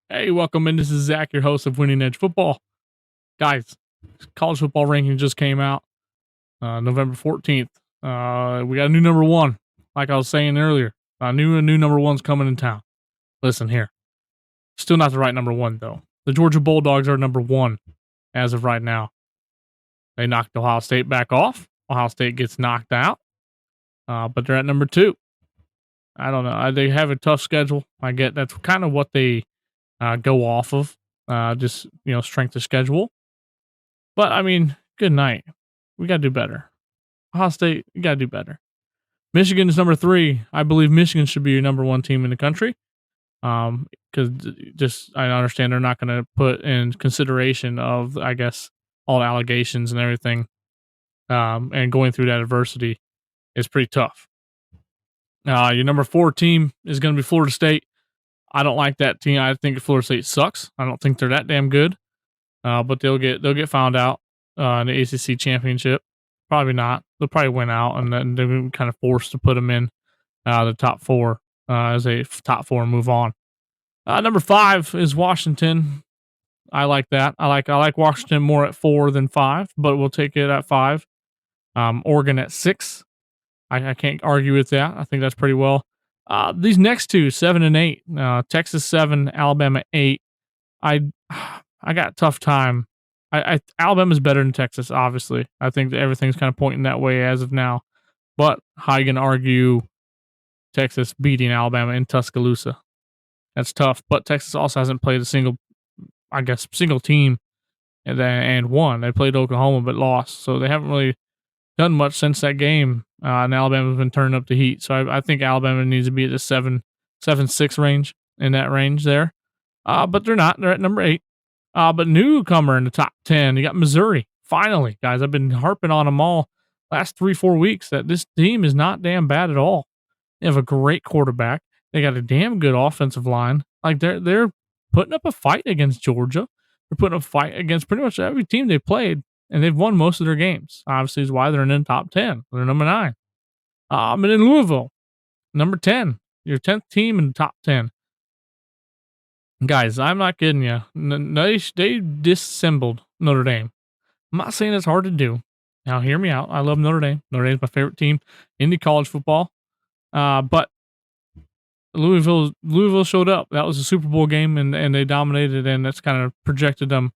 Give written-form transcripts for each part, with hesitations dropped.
Hey, welcome in. This is Zach, your host of Winning Edge Football. Guys, college football ranking just came out November 14th. We got a new number one, like I was saying earlier. A new number one's coming in town. Listen here. Still not the right number one, though. The Georgia Bulldogs are number one as of right now. They knocked Ohio State back off. Ohio State gets knocked out, but they're at number two. I don't know. They have a tough schedule. I get that's kind of what they go off of, just strength of schedule. But I mean, good night. We got to do better. Ohio State, you got to do better. Michigan is number three. I believe Michigan should be your number one team in the country. Because just I understand they're not going to put in consideration of, I guess, all the allegations and everything. And going through that adversity is pretty tough. Your number four team is going to be Florida State. I don't like that team. I think Florida State sucks. I don't think they're that damn good. But they'll get found out in the ACC championship. Probably not. They'll probably win out, and then they're kind of forced to put them in the top four as a top four and move on. Number five is Washington. I like that. I like Washington more at 4 than 5, but we'll take it at 5. Oregon at 6. I can't argue with that. I think that's pretty well. These next two, 7 and 8, Texas 7, Alabama 8. I got a tough time. Alabama's better than Texas, obviously. I think that everything's kind of pointing that way as of now. But how you gonna argue Texas beating Alabama in Tuscaloosa? That's tough. But Texas also hasn't played a single team and won. They played Oklahoma but lost, so they haven't really done much since that game. And Alabama's been turning up the heat, so I think Alabama needs to be at the 7-6 range, in that range there. But they're not. They're at number 8. But newcomer in the top 10, you got Missouri. Finally, guys, I've been harping on them all last 3-4 weeks that this team is not damn bad at all. They have a great quarterback. They got a damn good offensive line. Like they're putting up a fight against Georgia. They're putting up a fight against pretty much every team they played, and they've won most of their games. Obviously, is why they're in the top 10. They're number 9. And in Louisville, number 10. Your 10th team in the top 10. Guys, I'm not kidding you. They disassembled Notre Dame. I'm not saying it's hard to do. Now, hear me out. I love Notre Dame. Notre Dame's my favorite team in the college football. But Louisville showed up. That was a Super Bowl game, and they dominated, and that's kind of projected them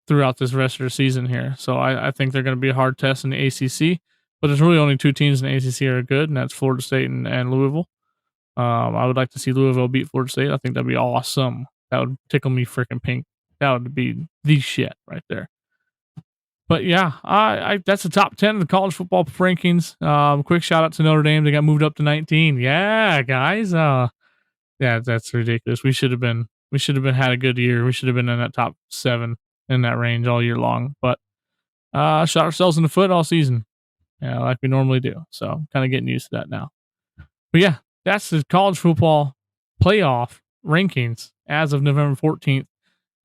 throughout this rest of the season here. So I think they're going to be a hard test in the ACC. But there's really only 2 teams in the ACC that are good, and that's Florida State and Louisville. I would like to see Louisville beat Florida State. I think that'd be awesome. That would tickle me freaking pink. That would be the shit right there. But yeah, I that's the top 10 of the college football rankings. Quick shout out to Notre Dame. They got moved up to 19. Yeah, guys. Yeah, that's ridiculous. We should have been had a good year. We should have been in that top 7 in that range all year long. But shot ourselves in the foot all season. Yeah, like we normally do. So kind of getting used to that now. But yeah, that's the college football playoff rankings as of November 14th.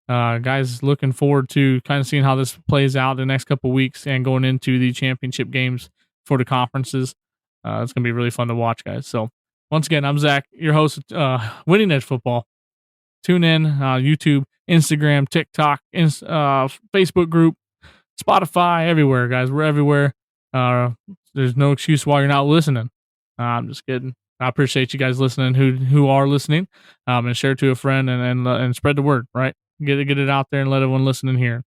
Guys, looking forward to kind of seeing how this plays out the next couple weeks and going into the championship games for the conferences. It's going to be really fun to watch, guys. So, once again, I'm Zach, your host of Winning Edge Football. Tune in, YouTube, Instagram, TikTok, Facebook group, Spotify, everywhere, guys. We're everywhere. There's no excuse why you're not listening. I'm just kidding. I appreciate you guys listening who are listening, and share it to a friend and spread the word, right? Get it out there and let everyone listen and hear.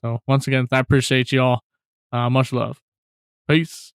So once again, I appreciate you all. Much love. Peace.